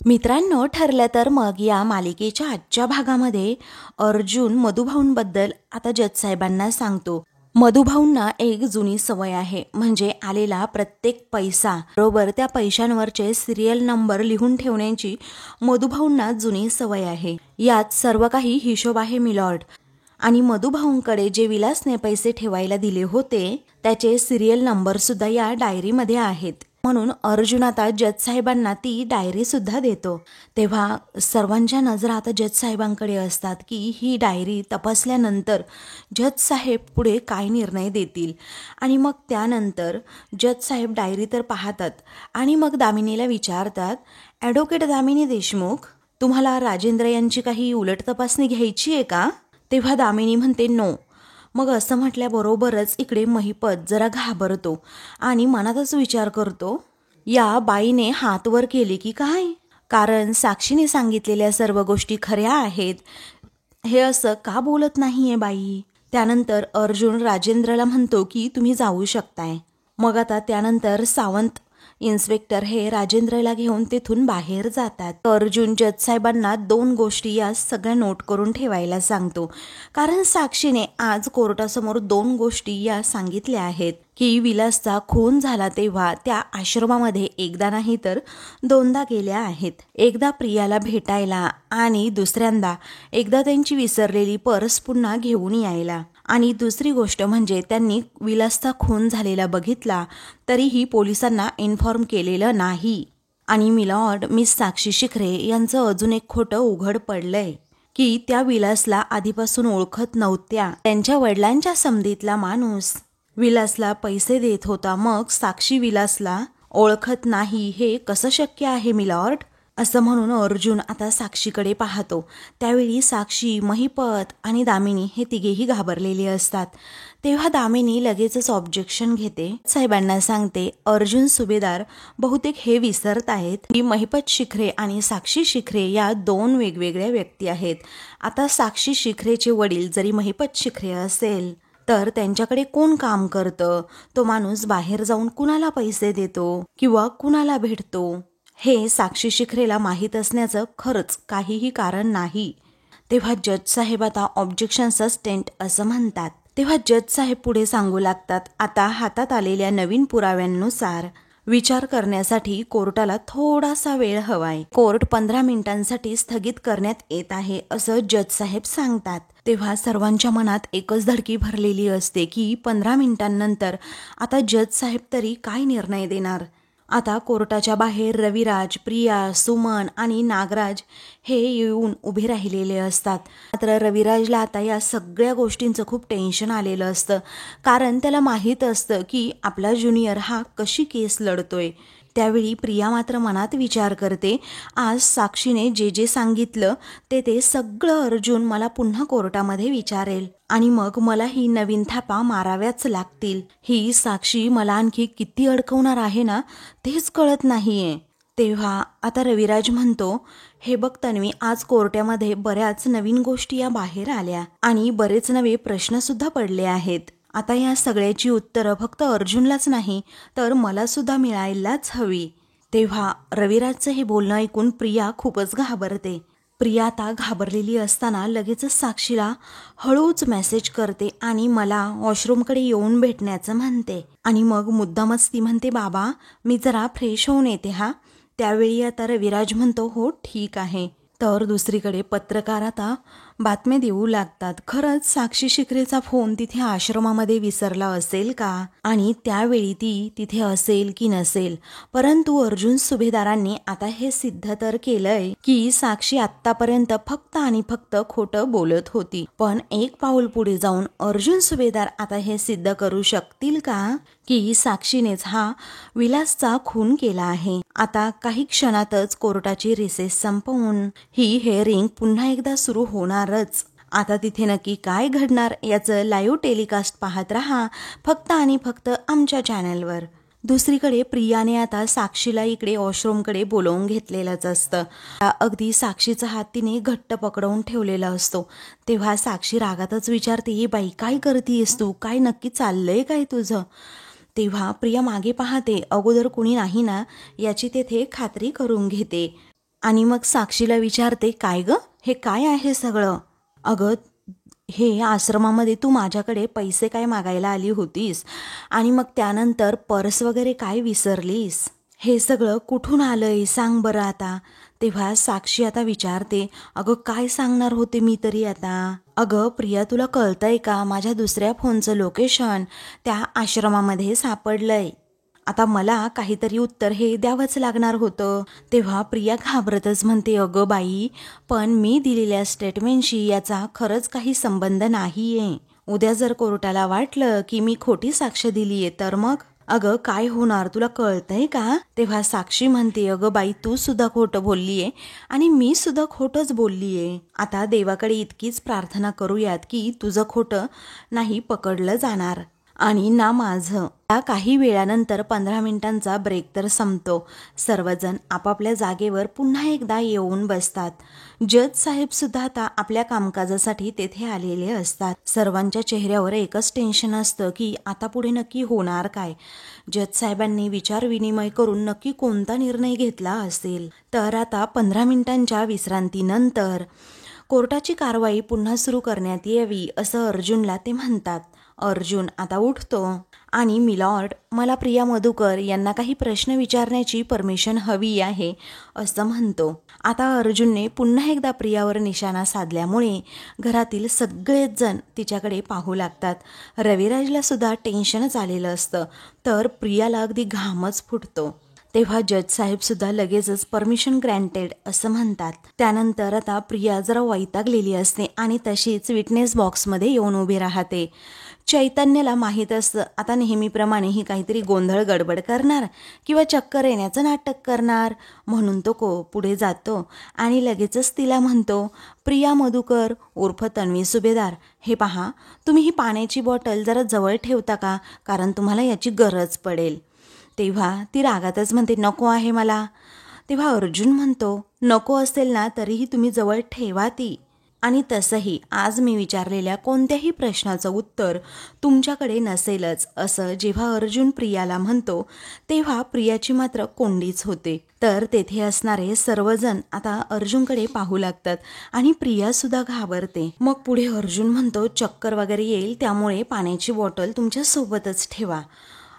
मित्रांनो, ठरलं तर मग या मालिकेच्या आजच्या भागामध्ये अर्जुन मधुभाऊंबद्दल आता जज साहेबांना सांगतो. मधुभाऊंना एक जुनी सवय आहे, म्हणजे आलेला प्रत्येक पैसा बरोबर त्या पैशांवरचे सिरियल नंबर लिहून ठेवण्याची मधुभाऊंना जुनी सवय आहे. यात सर्व काही हिशोब आहे मिलॉर्ड. आणि मधुभाऊंकडे जे विलासने पैसे ठेवायला दिले होते त्याचे सिरियल नंबर सुद्धा या डायरीमध्ये आहेत. म्हणून अर्जुन आता जज साहेबांना ती डायरी सुद्धा देतो. तेव्हा सर्वांच्या नजरा आता जज साहेबांकडे असतात की ही डायरी तपासल्यानंतर जज साहेब पुढे काय निर्णय देतील. आणि मग त्यानंतर जज साहेब डायरी तर पाहतात आणि मग दामिनीला विचारतात, ॲडव्होकेट दामिनी देशमुख, तुम्हाला राजेंद्र यांची काही उलट तपासणी घ्यायची आहे का? तेव्हा दामिनी म्हणते नो. मग असं म्हटल्याबरोबरच इकडे महिपत जरा घाबरतो आणि मनातच विचार करतो, या बाईने हात वर केले की काय? कारण साक्षीने सांगितलेल्या सर्व गोष्टी खऱ्या आहेत. हे असं का बोलत नाहीये बाई? त्यानंतर अर्जुन राजेंद्रला म्हणतो की तुम्ही जाऊ शकताय. मग आता त्यानंतर सावंत इन्स्पेक्टर हे राजेंद्रला घेऊन तेथून बाहेर जातात. अर्जुन जज साहेबांना 2 गोष्टी या सगळ्या नोट करून ठेवायला सांगतो. कारण साक्षीने आज कोर्टासमोर 2 गोष्टी या सांगितल्या आहेत की विलासचा खून झाला तेव्हा त्या आश्रमामध्ये एकदा नाही तर 2दा गेल्या आहेत. एकदा प्रियाला भेटायला आणि दुसऱ्यांदा एकदा त्यांची विसरलेली पर्स पुन्हा घेऊन यायला. आणि दुसरी गोष्ट म्हणजे त्यांनी विलासचा खून झालेला बघितला तरीही पोलिसांना इन्फॉर्म केलेलं नाही. आणि मिलॉर्ड, मिस साक्षी शिखरे यांचं अजून एक खोटं उघड पडलंय की त्या विलासला आधीपासून ओळखत नव्हत्या. त्यांच्या वडिलांच्या समधीतला माणूस विलासला पैसे देत होता, मग साक्षी विलासला ओळखत नाही हे कसं शक्य आहे मिलॉर्ड? असं म्हणून अर्जुन आता साक्षीकडे पाहतो. त्यावेळी साक्षी, महिपत आणि दामिनी हे तिघेही घाबरलेले असतात. तेव्हा दामिनी लगेचच ऑब्जेक्शन घेते. साहेबांना सांगते, अर्जुन सुभेदार बहुतेक हे विसरत आहेत की महिपत शिखरे आणि साक्षी शिखरे या 2 वेगवेगळ्या व्यक्ती आहेत. आता साक्षी शिखरेचे वडील जरी महिपत शिखरे असेल तर त्यांच्याकडे कोण काम करतं? तो माणूस बाहेर जाऊन कुणाला पैसे देतो किंवा कुणाला भेटतो हे साक्षी शिखरेला माहीत असण्याचं खरंच काहीही कारण नाही. तेव्हा जज साहेब आता ऑब्जेक्शन सस्टेंड असं म्हणतात. तेव्हा जज साहेब पुढे सांगू लागतात, आता हातात आलेल्या नवीन पुराव्यांनुसार विचार करण्यासाठी कोर्टाला थोडासा वेळ हवाय. कोर्ट 15 मिनिटांसाठी स्थगित करण्यात येत आहे असं जज साहेब सांगतात. तेव्हा सर्वांच्या मनात एकच धडकी भरलेली असते की 15 मिनिटांनंतर आता जज साहेब तरी काय निर्णय देणार. आता कोर्टाच्या बाहेर रविराज, प्रिया, सुमन आणि नागराज हे येऊन उभे राहिलेले असतात. मात्र रविराजला आता या सगळ्या गोष्टींचं खूप टेन्शन आलेलं असतं. कारण त्याला माहीत असतं की आपला ज्युनियर हा कशी केस लढतोय. त्यावेळी प्रिया मात्र मनात विचार करते, आज साक्षीने जे जे सांगितलं ते सगळं अर्जुन मला पुन्हा कोर्टामध्ये विचारेल आणि मग मला ही नवीन थापा माराव्याच लागतील. ही साक्षी मला आणखी किती अडकवणार आहे ना तेच कळत नाहीये. तेव्हा आता रविराज म्हणतो, हे बघ तन्वी, आज कोर्टामध्ये बऱ्याच नवीन गोष्टी या बाहेर आल्या आणि बरेच नवे प्रश्न सुद्धा पडले आहेत. आता या सगळ्याची उत्तरं फक्त अर्जुनलाच नाही तर मला सुद्धा मिळायलाच हवी. तेव्हा रविराजचं हे बोलणं ऐकून प्रिया खूपच घाबरते. प्रिया आता घाबरलेली असताना लगेचच साक्षीला हळूच मेसेज करते आणि मला वॉशरूमकडे येऊन भेटण्याचं म्हणते. आणि मग मुद्दामच ती म्हणते, बाबा मी जरा फ्रेश होऊन येते हा. त्यावेळी आता रविराज म्हणतो, हो ठीक आहे. तर दुसरीकडे पत्रकार आता बातम्या देऊ लागतात. खरंच साक्षी शिखरेचा फोन तिथे आश्रमामध्ये विसरला असेल का आणि त्यावेळी ती तिथे असेल की नसेल. परंतु अर्जुन सुभेदारांनी आता हे सिद्ध तर केलंय की साक्षी आत्तापर्यंत फक्त आणि फक्त खोटं बोलत होती. पण एक पाऊल पुढे जाऊन अर्जुन सुभेदार आता हे सिद्ध करू शकतील का की साक्षीनेच हा विलासचा खून केला आहे. आता काही क्षणातच कोर्टाची रिसेस संपवून ही हेअरिंग पुन्हा एकदा सुरू होणारच. आता तिथे नक्की काय घडणार याचं लाईव्ह टेलिकास्ट पाहत रहा फक्त आणि फक्त आमच्या चॅनलवर. दुसरीकडे प्रियाने आता साक्षीला इकडे वॉशरूमकडे बोलवून घेतलेलंच असतं. अगदी साक्षीचा हात तिने घट्ट पकडवून ठेवलेला असतो. तेव्हा साक्षी रागातच विचारते, ही बाई काय करतीयस तू? काय नक्की चाललंय काय तुझं? तेव्हा प्रिया मागे पाहते, अगोदर कुणी नाही ना याची तेथे खात्री करून घेते. आणि मग साक्षीला विचारते, काय ग, हे काय आहे सगळं? अगं, हे आश्रमामध्ये तू माझ्याकडे पैसे काय मागायला आली होतीस आणि मग त्यानंतर पर्स वगैरे काय विसरलीस? हे सगळं कुठून आलंय सांग बरं आता. तेव्हा साक्षी आता विचारते, अगं काय सांगणार होते मी तरी आता? अगं प्रिया, तुला कळतंय का, माझ्या दुसऱ्या फोनचं लोकेशन त्या आश्रमामध्ये सापडलंय. आता मला काहीतरी उत्तर हे द्यावंच लागणार होतं. तेव्हा प्रिया घाबरतच म्हणते, अगं बाई, पण मी दिलेल्या स्टेटमेंटशी याचा खरंच काही संबंध नाहीये. उद्या जर कोर्टाला वाटलं की मी खोटी साक्ष दिलीये तर मग? अगं काय होणार तुला कळतंय का? तेव्हा साक्षी म्हणते, अगं बाई, तू सुद्धा खोटं बोललीये आणि मी सुद्धा खोटंच बोललीये. आता देवाकडे इतकीच प्रार्थना करूयात की तुझं खोटं नाही पकडलं जाणार आणि ना माझं. काही वेळानंतर 15 मिनिटांचा ब्रेक तर संपतो. सर्वजण आपापल्या जागेवर पुन्हा एकदा येऊन बसतात. जज साहेब सुद्धा आता आपल्या कामकाजासाठी तेथे आलेले असतात. सर्वांच्या चेहऱ्यावर एकच टेन्शन असतं की आता पुढे नक्की होणार काय. जज साहेबांनी विचारविनिमय करून नक्की कोणता निर्णय घेतला असेल. तर आता 15 मिनिटांच्या विश्रांतीनंतर कोर्टाची कारवाई पुन्हा सुरू करण्यात यावी असं अर्जुनला ते म्हणतात. अर्जुन आता उठतो आणि मिलॉर्ड, मला प्रिया मधुकर यांना काही प्रश्न विचारण्याची परमिशन हवी आहे असं म्हणतो. आता अर्जुनने पुन्हा एकदा प्रियावर निशाणा साधल्यामुळे घरातील सगळेच जण तिच्याकडे पाहू लागतात. रविराजला सुद्धा टेन्शनच आलेलं असतं, तर प्रियाला अगदी घामच फुटतो. तेव्हा जज साहेब सुद्धा लगेचच परमिशन ग्रँटेड असं म्हणतात. त्यानंतर आता प्रिया जरा वैतागलेली असते आणि तशीच विटनेस बॉक्समध्ये येऊन उभी राहते. चैतन्यला माहीत असतं आता नेहमीप्रमाणे ही काहीतरी गोंधळ गडबड करणार किंवा चक्कर येण्याचं नाटक करणार, म्हणून तो पुढे जातो आणि लगेचच तिला म्हणतो, प्रिया मधुकर उर्फ तन्वी सुभेदार, हे पहा, तुम्ही ही पाण्याची बॉटल जरा जवळ ठेवता का, कारण तुम्हाला याची गरज पडेल. तेव्हा ती रागातच म्हणते, नको आहे मला. तेव्हा अर्जुन म्हणतो, नको असेल ना तरीही तुम्ही जवळ ठेवा ती. आणि तसंही आज मी विचारलेल्या कोणत्याही प्रश्नाचं उत्तर तुमच्याकडे नसेलच असं जेव्हा अर्जुन प्रियाला म्हणतो तेव्हा प्रियाची मात्र कोंडीच होते. तर तेथे असणारे सर्वजण आता अर्जुनकडे पाहू लागतात आणि प्रिया सुद्धा घाबरते. मग पुढे अर्जुन म्हणतो, चक्कर वगैरे येईल त्यामुळे पाण्याची बॉटल तुमच्या सोबतच ठेवा.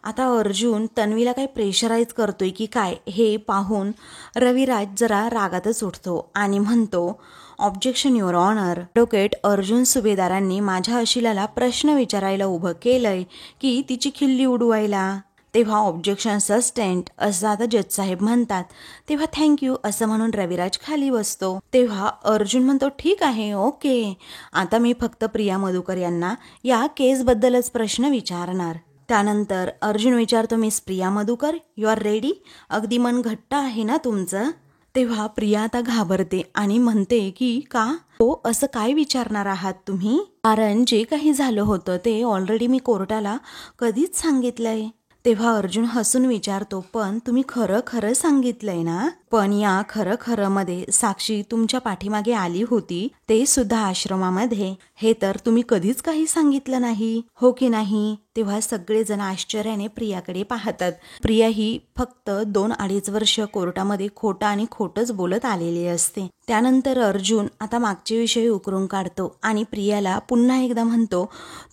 आता अर्जुन तन्वीला काही प्रेशराईज करतोय की काय हे पाहून रविराज जरा रागातच उठतो आणि म्हणतो, objection your honour. Advocate Arjun सुभेदारांनी माझ्या अशिलाला प्रश्न विचारायला उभं केलंय की तिची खिल्ली उडवायला. तेव्हा ऑब्जेक्शन सस्टेंड असं आता जज साहेब म्हणतात. तेव्हा थँक्यू असं म्हणून रविराज खाली बसतो. तेव्हा अर्जुन म्हणतो, ठीक आहे, ओके, आता मी फक्त प्रिया मधुकर यांना या केसबद्दलच प्रश्न विचारणार. त्यानंतर अर्जुन विचारतो, miss Priya Madhukar, you are ready? अगदी मन घट्ट आहे ना तुमचं? तेव्हा प्रिया आता घाबरते आणि म्हणते की का हो, असं काय विचारणार आहात तुम्ही? कारण जे काही झालं होतं ते ऑलरेडी मी कोर्टाला कधीच सांगितलंय. तेव्हा अर्जुन हसून विचारतो, पण तुम्ही खरं खरं सांगितलंय ना? पण या खरं खरं मध्ये साक्षी तुमच्या पाठीमागे आली होती, ते सुद्धा आश्रमामध्ये, हे तर तुम्ही कधीच काही सांगितलं नाही, हो की नाही? तेव्हा सगळेजण आश्चर्याने प्रियाकडे पाहतात. प्रिया ही फक्त 2-2.5 वर्ष कोर्टामध्ये खोटं आणि खोटंच बोलत आलेली असते. त्यानंतर अर्जुन आता मागचे विषय उकरून काढतो आणि प्रियाला पुन्हा एकदा म्हणतो,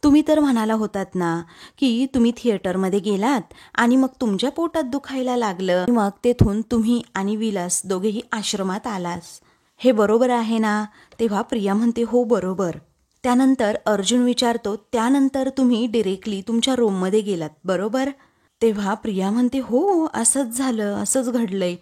तुम्ही तर म्हणाला होतात ना की तुम्ही थिएटरमध्ये गेलात आणि मग तुमच्या पोटात दुखायला लागलं, मग तेथून तुम्ही आणि विलास दोघेही आश्रमात आलास, हे बरोबर आहे ना? तेव्हा प्रिया म्हणते, हो बरोबर. त्यानंतर अर्जुन विचारतो, त्यानंतर तुम्ही डिरेक्टली तुमच्या रूममध्ये गेलात बरोबर? तेव्हा प्रिया म्हणते, हो असंच झालं, असंच घडलंय.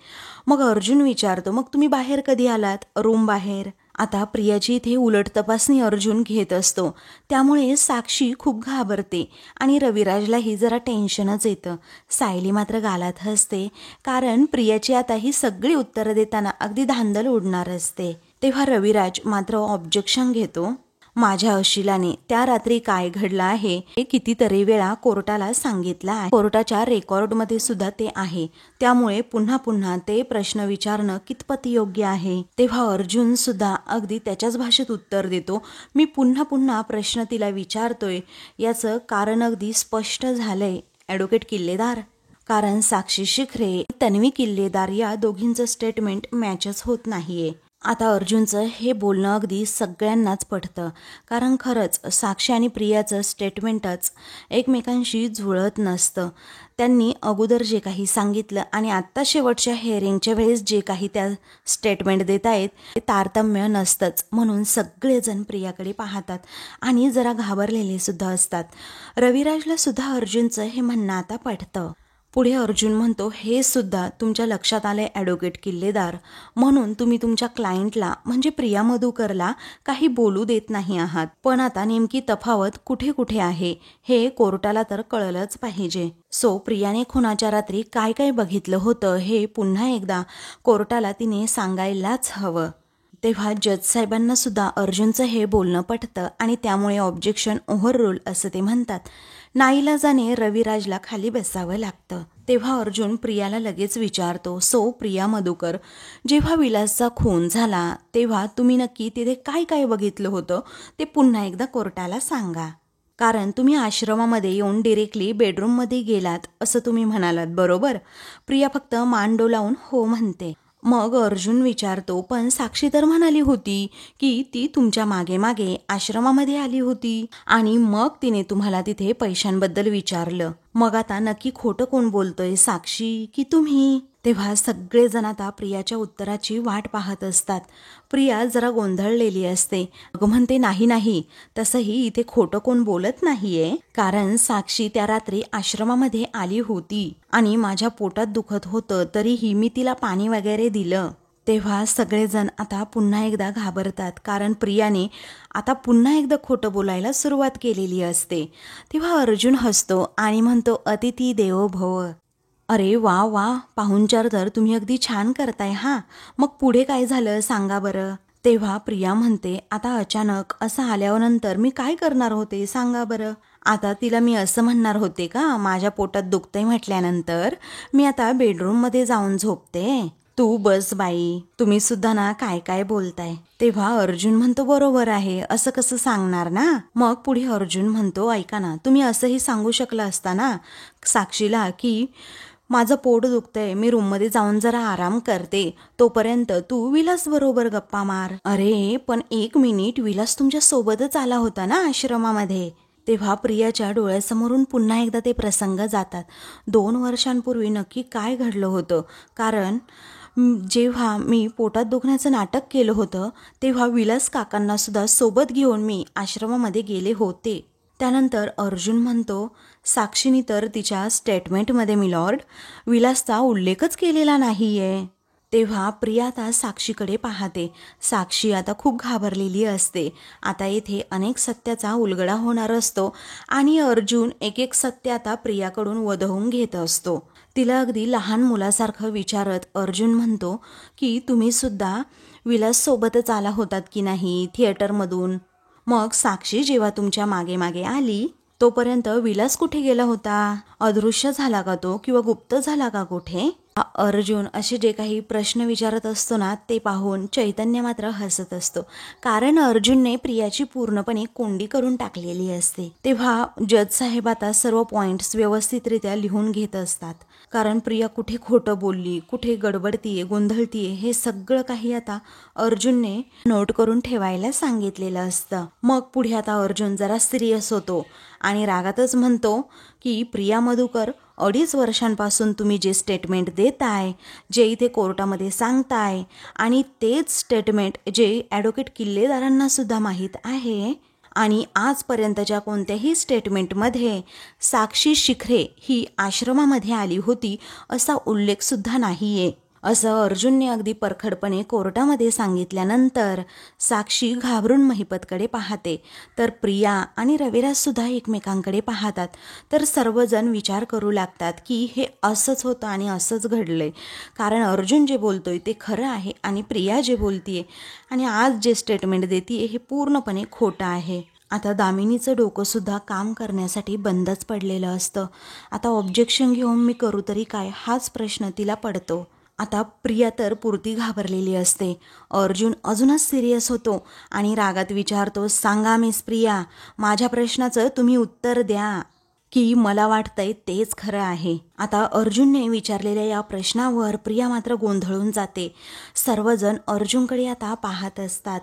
मग अर्जुन विचारतो, मग तुम्ही बाहेर कधी आलात, रूम बाहेर? आता प्रियाची इथे उलट तपासणी अर्जुन घेत असतो, त्यामुळे साक्षी खूप घाबरते आणि रविराजलाही जरा टेन्शनच येतं. सायली मात्र गालात हसते, कारण प्रियाची आता ही सगळी उत्तरं देताना अगदी धांदल उडणार असते. तेव्हा रविराज मात्र ऑब्जेक्शन घेतो, माझ्या अशिलाने त्या रात्री काय घडलं आहे हे कितीतरी वेळा कोर्टाला सांगितलं आहे, कोर्टाच्या रेकॉर्डमध्ये सुद्धा ते आहे, त्यामुळे पुन्हा पुन्हा ते प्रश्न विचारणं कितपत योग्य आहे? तेव्हा अर्जुन सुद्धा अगदी त्याच्याच भाषेत उत्तर देतो, मी पुन्हा पुन्हा प्रश्न तिला विचारतोय याचं कारण अगदी स्पष्ट झालंय ॲडव्होकेट किल्लेदार, कारण साक्षी शिखरे, तन्वी किल्लेदार या दोघींचं स्टेटमेंट मॅचच होत नाहीये. आता अर्जुनचं हे बोलणं अगदी सगळ्यांनाच पटतं, कारण खरंच साक्षी आणि प्रियाचं स्टेटमेंटच एकमेकांशी जुळत नसतं. त्यांनी अगोदर जे काही सांगितलं आणि आत्ता शेवटच्या हिअरिंगच्या वेळेस जे काही त्या स्टेटमेंट देत आहेत ते तारतम्य नसतंच. म्हणून सगळेजण प्रियाकडे पाहतात आणि जरा घाबरलेले सुद्धा असतात. रविराजला सुद्धा अर्जुनचं हे म्हणणं आता पटतं. पुढे अर्जुन म्हणतो, हे सुद्धा तुमच्या लक्षात आलंय ॲडव्होकेट किल्लेदार, म्हणून तुम्ही तुमच्या क्लायंटला म्हणजे प्रिया मधुकरला काही बोलू देत नाही आहात. पण आता नेमकी तफावत कुठे कुठे आहे हे कोर्टाला तर कळलंच पाहिजे. सो प्रियाने खुनाच्या रात्री काय काय बघितलं होतं हे पुन्हा एकदा कोर्टाला तिने सांगायलाच हवं. तेव्हा जज साहेबांना सुद्धा अर्जुनचं हे बोलणं पटतं आणि त्यामुळे ऑब्जेक्शन ओव्हररूल असं ते म्हणतात. नाईलाजाने रविराजला खाली बसावं लागतं. तेव्हा अर्जुन प्रियाला लगेच विचारतो, सो प्रिया मधुकर, जेव्हा विलासचा खून झाला तेव्हा तुम्ही नक्की तिथे काय काय बघितलं होतं ते पुन्हा एकदा कोर्टाला सांगा. कारण तुम्ही आश्रमामध्ये येऊन डिरेक्टली बेडरूममध्ये गेलात असं तुम्ही म्हणालात, बरोबर? प्रिया फक्त मान डोलावून हो म्हणते. मग अर्जुन विचारतो, पण साक्षी तर म्हणाली होती की ती तुमच्या मागे मागे आश्रमामध्ये आली होती आणि मग तिने तुम्हाला तिथे पैशांबद्दल विचारलं. मग आता नक्की खोटं कोण बोलतोय, साक्षी की तुम्ही? तेव्हा सगळेजण आता प्रियाच्या उत्तराची वाट पाहत असतात. प्रिया जरा गोंधळलेली असते. अगं म्हणते, नाही, तसंही इथे खोटं कोण बोलत नाहीये, कारण साक्षी त्या रात्री आश्रमामध्ये आली होती आणि माझ्या पोटात दुखत होतं तरीही मी तिला पाणी वगैरे दिलं. तेव्हा सगळेजण आता पुन्हा एकदा घाबरतात, कारण प्रियाने आता पुन्हा एकदा खोटं बोलायला सुरुवात केलेली असते. तेव्हा अर्जुन हसतो आणि म्हणतो, अतिथी देवो भव. अरे वा, पाहुणचार तर तुम्ही अगदी छान करताय हा. मग पुढे काय झालं सांगा बरं. तेव्हा प्रिया म्हणते, आता अचानक असं आल्यानंतर मी काय करणार होते सांगा बरं. आता तिला मी असं म्हणणार होते का, माझ्या पोटात दुखतंय म्हटल्यानंतर मी आता बेडरूममध्ये जाऊन झोपते? तू बस बाई, तुम्ही सुद्धा ना काय काय बोलताय. तेव्हा अर्जुन म्हणतो, बरोबर आहे, असं कसं सांगणार ना. मग पुढे अर्जुन म्हणतो, ऐका ना, तुम्ही असंही सांगू शकला असता ना साक्षीला की माझं पोट दुखतंय, मी रूममध्ये जाऊन जरा आराम करते, तोपर्यंत तू विलास बरोबर गप्पा मार. अरे पण 1 मिनिट, विलास तुमच्या सोबतच आला होता ना आश्रमामध्ये. तेव्हा प्रियाच्या डोळ्यासमोरून पुन्हा एकदा ते प्रसंग जातात. 2 वर्षांपूर्वी नक्की काय घडलं होतं, कारण जेव्हा मी पोटात दुखण्याचं नाटक केलं होतं तेव्हा विलास काकांना सुद्धा सोबत घेऊन मी आश्रमामध्ये गेले होते. त्यानंतर अर्जुन म्हणतो, साक्षीने तर तिच्या स्टेटमेंटमध्ये मिलॉर्ड विलासचा उल्लेखच केलेला नाहीये. तेव्हा प्रिया आता साक्षीकडे पाहते. साक्षी आता खूप घाबरलेली असते. आता येथे अनेक सत्याचा उलगडा होणार असतो आणि अर्जुन एक एक सत्य आता प्रियाकडून वदवून घेत असतो. तिला अगदी लहान मुलासारखं विचारत अर्जुन म्हणतो की तुम्ही सुद्धा विलास सोबतच आला होतात की नाही थिएटरमधून. मग साक्षी जेव्हा तुमच्या मागे मागे आली तोपर्यंत विलास कुठे गेला होता? अदृश्य झाला का तो, किंवा गुप्त झाला का कुठे? अर्जुन असे जे काही प्रश्न विचारत असतो ना ते पाहून चैतन्य मात्र हसत असतो, कारण अर्जुनने प्रियाची पूर्णपणे कोंडी करून टाकलेली असते. तेव्हा जज साहेब आता सर्व पॉइंट्स व्यवस्थितरित्या लिहून घेत असतात, कारण प्रिया कुठे खोटं बोलली, कुठे गडबडतीये, गोंधळतीये, हे सगळं काही आता अर्जुनने नोट करून ठेवायला सांगितलेलं असतं. मग पुढे आता अर्जुन जरा सिरियस होतो आणि रागातच म्हणतो की प्रिया मधुकर, 2.5 वर्षांपासून तुम्ही जे स्टेटमेंट देताय, जे इथे कोर्टामध्ये सांगताय, आणि तेच स्टेटमेंट जे ॲडव्होकेट किल्लेदारांना सुद्धा माहीत आहे, आणि आजपर्यंतच्या कोणत्याही स्टेटमेंटमध्ये साक्षी शिखरे ही आश्रमामध्ये आली होती असा उल्लेख सुद्धा नाहीये, असं अर्जुनने अगदी परखडपणे कोर्टामध्ये सांगितल्यानंतर साक्षी घाबरून महिपतकडे पाहते. तर प्रिया आणि रविराज सुद्धा एकमेकांकडे पाहतात. तर सर्वजण विचार करू लागतात की हे असंच होतं आणि असंच घडलंय, कारण अर्जुन जे बोलतोय ते खरं आहे आणि प्रिया जे बोलतीये आणि आज जे स्टेटमेंट देतीये हे पूर्णपणे खोटं आहे. आता दामिनीचं डोकं सुद्धा काम करण्यासाठी बंदच पडलेलं असतं. आता ऑब्जेक्शन घेऊन मी करू तरी काय, हाच प्रश्न तिला पडतो. आता प्रिया तर पुरती घाबरलेली असते. अर्जुन अजूनच सिरियस होतो आणि रागात विचारतो, सांगा मिस प्रिया, माझ्या प्रश्नाचं तुम्ही उत्तर द्या. की मला वाटतंय तेच खरं आहे. आता अर्जुनने विचारलेल्या या प्रश्नावर प्रिया मात्र गोंधळून जाते. सर्वजण अर्जुनकडे आता पाहत असतात.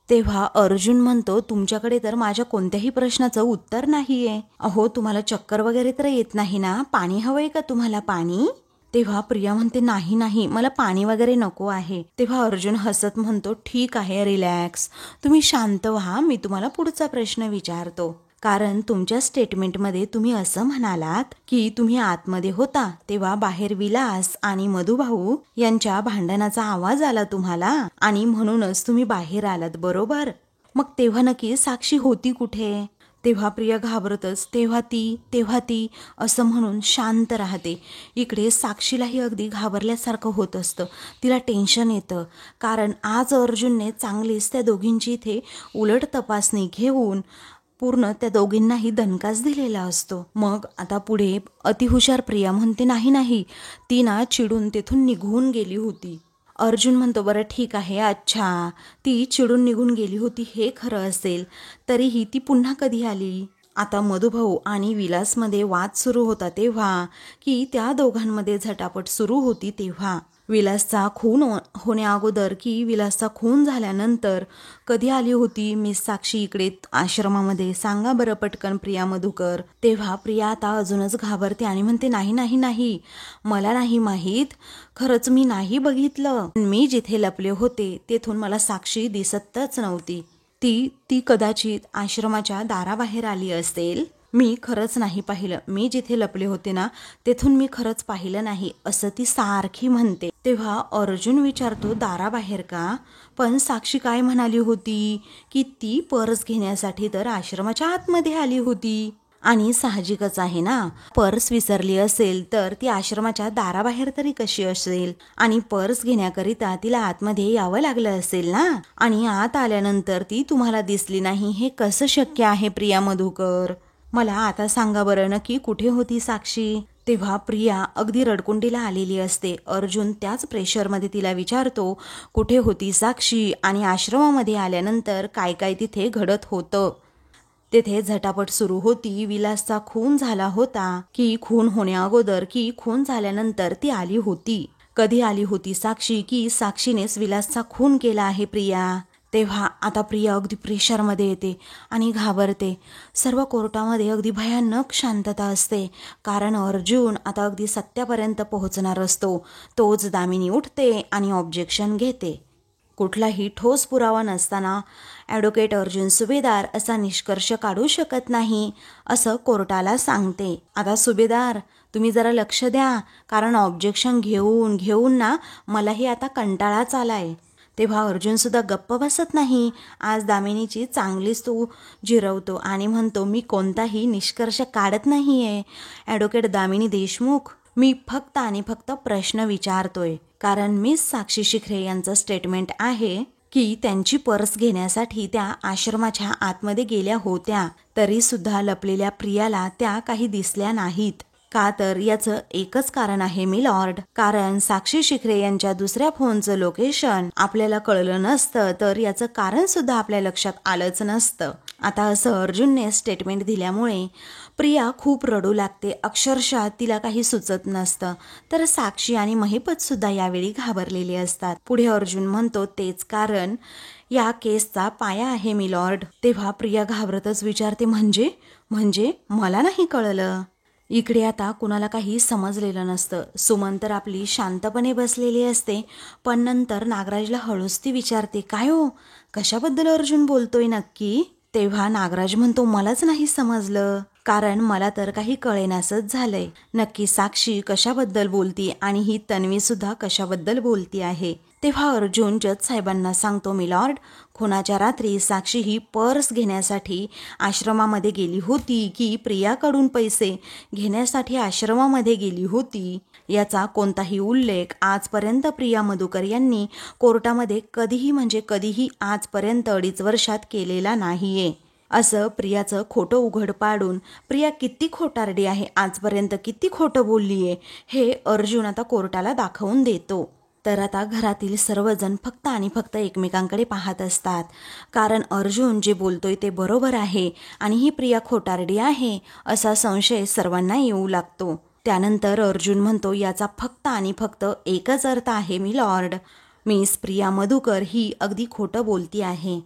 तेव्हा अर्जुन म्हणतो, तुमच्याकडे तर माझ्या कोणत्याही प्रश्नाचं उत्तर नाहीये. अहो, तुम्हाला चक्कर वगैरे तर येत नाही ना? पाणी हवंय का तुम्हाला, पाणी? तेव्हा प्रिया म्हणते, नाही नाही, मला पाणी वगैरे नको आहे. तेव्हा अर्जुन हसत म्हणतो, ठीक आहे, रिलॅक्स, तुम्ही शांत व्हा, मी तुम्हाला पुढचा प्रश्न विचारतो. कारण तुमच्या स्टेटमेंटमध्ये तुम्ही असं म्हणालात की तुम्ही आतमध्ये होता तेव्हा बाहेर विलास आणि मधुभाऊ यांच्या भांडणाचा आवाज आला तुम्हाला आणि म्हणूनच तुम्ही बाहेर आलात, बरोबर? मग तेव्हा नक्की साक्षी होती कुठे? तेव्हा प्रिया घाबरतच तेव्हा ती असं म्हणून शांत राहते. इकडे साक्षीलाही अगदी घाबरल्यासारखं होत असतं. तिला टेन्शन येतं, कारण आज अर्जुनने चांगलीच त्या दोघींची इथे उलट तपासणी घेऊन पूर्ण त्या दोघींनाही दणकाच दिलेला असतो. मग आता पुढे अतिहुशार प्रिया म्हणते, नाही, ती ना चिडून तेथून निघून गेली होती. अर्जुन म्हणतो, बरं ठीक आहे, अच्छा, ती चिडून निघून गेली होती हे खरं असेल, तरीही ती पुन्हा कधी आली? आता मधुभाऊ आणि विलासमध्ये वाद सुरू होता तेव्हा, की त्या दोघांमध्ये झटापट सुरू होती तेव्हा? विलासचा खून होण्याअगोदर की विलासचा खून झाल्यानंतर कधी आली होती मिस साक्षी इकडे आश्रमामध्ये? सांगा बरं पटकन प्रिया मधुकर. तेव्हा प्रिया आता अजूनच घाबरते आणि म्हणते, नाही, मला नाही माहीत, खरंच मी नाही बघितलं. मी जिथे लपले होते तेथून मला साक्षी दिसतच नव्हती. ती कदाचित आश्रमाच्या दाराबाहेर आली असेल. मी खरंच नाही पाहिलं. मी जिथे लपले होते ना तेथून मी खरंच पाहिलं नाही, असं ती सारखी म्हणते. तेव्हा अर्जुन विचारतो, दाराबाहेर का? पण साक्षी काय म्हणाली होती की ती पर्स घेण्यासाठी तर आश्रमाच्या आतमध्ये आली होती. आणि साहजिकच आहे ना, पर्स विसरली असेल तर ती आश्रमाच्या दाराबाहेर तरी कशी असेल? आणि पर्स घेण्याकरिता तिला आतमध्ये यावं लागलं असेल ना. आणि आत आल्यानंतर ती तुम्हाला दिसली नाही, हे कसं शक्य आहे प्रिया मधुकर? मला आता सांगा बरं, नक्की कुठे होती साक्षी? तेव्हा प्रिया अगदी रडकुंडीला आलेली असते. अर्जुन त्याच प्रेशरमध्ये तिला विचारतो, कुठे होती साक्षी आणि आश्रमामध्ये आल्यानंतर काय काय तिथे घडत होतं? तेथे झटापट सुरू होती, विलासचा खून झाला होता की खून होण्याअगोदर की खून झाल्यानंतर ती आली होती? कधी आली होती साक्षी की साक्षीनेच विलासचा खून केला आहे प्रिया? तेव्हा आता प्रिया अगदी प्रेशरमध्ये येते आणि घाबरते. सर्व कोर्टामध्ये अगदी भयानक शांतता असते, कारण अर्जुन आता अगदी सत्यापर्यंत पोहोचणार असतो. तोच दामिनी उठते आणि ऑब्जेक्शन घेते. कुठलाही ठोस पुरावा नसताना ॲडव्होकेट अर्जुन सुभेदार असा निष्कर्ष काढू शकत नाही, असं कोर्टाला सांगते. आता सुभेदार, तुम्ही जरा लक्ष द्या, कारण ऑब्जेक्शन घेऊन ना मलाही आता कंटाळाच आलाय. तेव्हा अर्जुन सुद्धा गप्प बसत नाही. आज दामिनीची चांगलीच तो जिरवतो आणि म्हणतो, मी कोणताही निष्कर्ष काढत नाहीये ॲडव्होकेट दामिनी देशमुख, मी फक्त आणि फक्त प्रश्न विचारतोय. कारण मिस साक्षी शिखरे यांचं स्टेटमेंट आहे की त्यांची पर्स घेण्यासाठी त्या आश्रमाच्या आतमध्ये गेल्या होत्या, तरी सुद्धा लपलेल्या प्रियाला त्या काही दिसल्या नाहीत. का तर याचं एकच कारण आहे मी लॉर्ड, कारण साक्षी शिखरे यांच्या दुसऱ्या फोनचं लोकेशन आपल्याला कळलं नसतं तर याचं कारण सुद्धा आपल्या लक्षात आलंच नसतं. आता असं अर्जुनने स्टेटमेंट दिल्यामुळे प्रिया खूप रडू लागते. अक्षरशः तिला काही सुचत नसतं. तर साक्षी आणि महिपत सुद्धा यावेळी घाबरलेले असतात. पुढे अर्जुन म्हणतो, तेच कारण या केसचा पाया आहे मी लॉर्ड. तेव्हा प्रिया घाबरतच विचारते, म्हणजे मला नाही कळलं. इकडे आता कुणाला काही समजलेलं नसतं. सुमन तर आपली शांतपणे बसलेली असते, पण नंतर नागराजला हळूच ती विचारते, काय हो, कशाबद्दल अर्जुन बोलतोय नक्की? तेव्हा नागराज म्हणतो, मलाच नाही समजलं, कारण मला तर काही कळेनासच झालंय. नक्की साक्षी कशाबद्दल बोलती आणि ही तन्वी सुद्धा कशाबद्दल बोलती आहे? तेव्हा अर्जुन जज साहेबांना सांगतो, मिलॉर्ड, खुनाच्या रात्री साक्षी ही पर्स घेण्यासाठी आश्रमामध्ये गेली होती की प्रियाकडून पैसे घेण्यासाठी आश्रमामध्ये गेली होती, याचा कोणताही उल्लेख आजपर्यंत प्रिया मधुकर यांनी कोर्टामध्ये कधीही आजपर्यंत 2.5 वर्षात केलेला नाहीये. असं प्रियाचं खोटं उघड पाडून प्रिया किती खोटारडी आहे, आजपर्यंत किती खोटं बोललीये, हे अर्जुन आता कोर्टाला दाखवून देतो. तर आता घरातील सर्वजण फक्त आणि फक्त एकमेकांकडे पाहत असतात, कारण अर्जुन जे बोलतोय ते बरोबर आहे आणि ही प्रिया खोटारडी आहे असा संशय सर्वांना येऊ लागतो. त्यानंतर अर्जुन म्हणतो, याचा फक्त आणि फक्त एकच अर्थ आहे मी लॉर्ड, मिस प्रिया मधुकर ही अगदी खोटं बोलती आहे.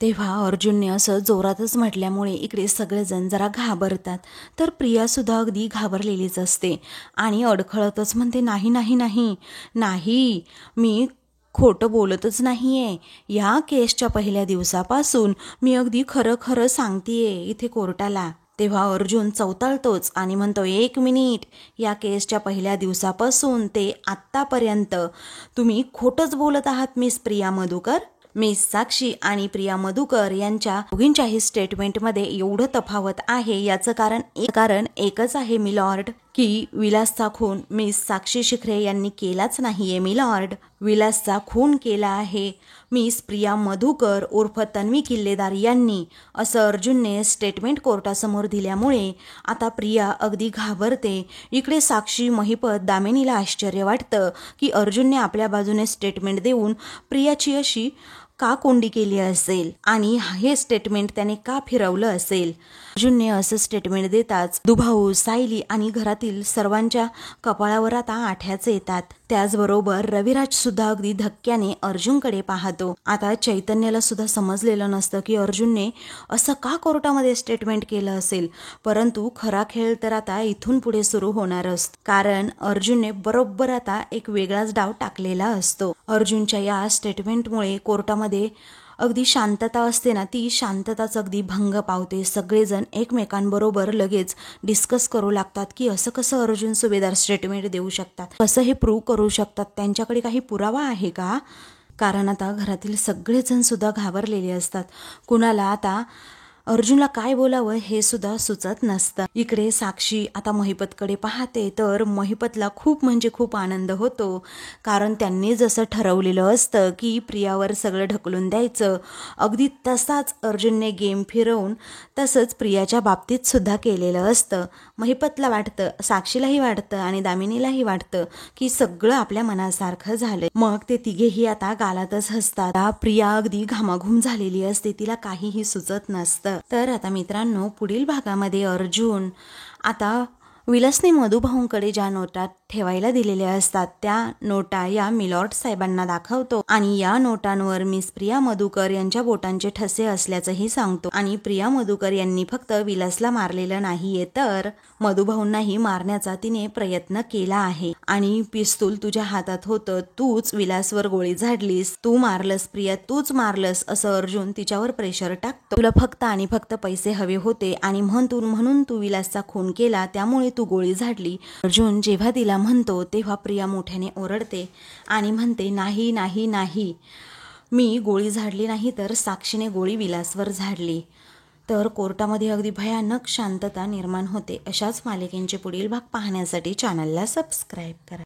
तेव्हा अर्जुनने असं जोरातच म्हटल्यामुळे इकडे सगळेजण जरा घाबरतात. तर प्रियासुद्धा अगदी घाबरलेलीच असते आणि अडखळतच म्हणते, नाही नाही नाही नाही, मी खोटं बोलतच नाहीये. या केसच्या पहिल्या दिवसापासून मी अगदी खरं खरं सांगतेय इथे कोर्टाला. तेव्हा अर्जुन चवताळतोच आणि म्हणतो, 1 मिनिट, या केसच्या पहिल्या दिवसापासून ते आत्तापर्यंत तुम्ही खोटंच बोलत आहात मिस प्रिया मधुकर. मिस साक्षी आणि प्रिया मधुकर यांच्या दोघींच्याही स्टेटमेंटमध्ये एवढं तफावत आहे याचं कारण एकच आहे मिलॉर्ड, की विलासचा खून मिस साक्षी शिखरे यांनी केलाच नाहीये मिलॉर्ड. विलासचा खून केला आहे मिस प्रिया मधुकर उर्फ तन्वी किल्लेदार यांनी, असं अर्जुनने स्टेटमेंट कोर्टासमोर दिल्यामुळे आता प्रिया अगदी घाबरते. इकडे साक्षी, महिपत, दामिनीला आश्चर्य वाटतं की अर्जुनने आपल्या बाजूने स्टेटमेंट देऊन प्रियाची अशी का कोंडी केली असेल आणि हे स्टेटमेंट त्याने का फिरवलं असेल. अर्जुनने असं स्टेटमेंट देताच दुभाऊ, सायली आणि घरातील सर्वांच्या कपाळावर आता आठ्याचे येतात. त्याचबरोबर रविराज सुद्धा अगदी धक्क्याने अर्जुनकडे पाहतो. आता चैतन्याला सुद्धा समजलेलं नसतं की अर्जुनने असं का कोर्टामध्ये स्टेटमेंट केलं असेल, परंतु खरा खेळ तर आता इथून पुढे सुरू होणार असतो, कारण अर्जुनने बरोबर आता एक वेगळाच डाव टाकलेला असतो. अर्जुनच्या या स्टेटमेंटमुळे कोर्टामध्ये अगदी शांतता असते ना, ती शांतताच अगदी भंग पावते. सगळेजण एकमेकांबरोबर लगेच डिस्कस करू लागतात की असं कसं अर्जुन सुभेदार स्टेटमेंट देऊ शकतात, कसं हे प्रूव्ह करू शकतात, त्यांच्याकडे काही पुरावा आहे का. कारण आता घरातील सगळेजण सुद्धा घाबरलेले असतात. कुणाला आता अर्जुनला काय बोलावं हे सुद्धा सुचत नसतं. इकडे साक्षी आता महिपतकडे पाहते, तर महिपतला खूप म्हणजे खूप आनंद होतो, कारण त्यांनी जसं ठरवलेलं असतं की प्रियावर सगळं ढकलून द्यायचं, अगदी तसाच अर्जुनने गेम फिरवून तसंच प्रियाच्या बाबतीत सुद्धा केलेलं असतं. महिपतला वाटतं, साक्षीलाही वाटतं आणि दामिनीलाही वाटतं की सगळं आपल्या मनासारखं झालं. मग ते तिघेही आता गालातच हसतात. प्रिया अगदी घामाघूम झालेली असते, तिला काहीही सुचत नसतं. तर आता मित्रांनो, पुढील भागामध्ये अर्जुन आता विलासने मधुभाऊंकडे ज्या नोटा ठेवायला दिलेल्या असतात त्या नोटा या मिलॉर्ड साहेबांना दाखवतो आणि या नोटांवर मिस प्रिया मधुकर यांच्या बोटांचे ठसे असल्याचंही सांगतो. आणि प्रिया मधुकर यांनी फक्त विलासला मारलेलं नाहीये, तर मधुभाऊंनाही मारण्याचा तिने प्रयत्न केला आहे. आणि पिस्तूल तुझ्या हातात होतं, तूच विलासवर गोळी झाडलीस, तू मारलंस प्रिया, तूच मारलंस, असं अर्जुन तिच्यावर प्रेशर टाकतो. तुला फक्त आणि फक्त पैसे हवे होते आणि म्हणून तू विलासचा खून केला, त्यामुळे तू गोळी झाडली. अर्जुन जेव्हा तिला म्हणतो तेव्हा प्रिया मोठ्याने ओरडते आणि म्हणते, नाही नाही नाही, मी गोळी झाडली नाही, तर साक्षीने गोळी विलासवर झाडली. तर कोर्टामध्ये अगदी भयानक शांतता निर्माण होते. अशाच मालिकेचे पुढील भाग पाहण्यासाठी चॅनलला सबस्क्राईब करा.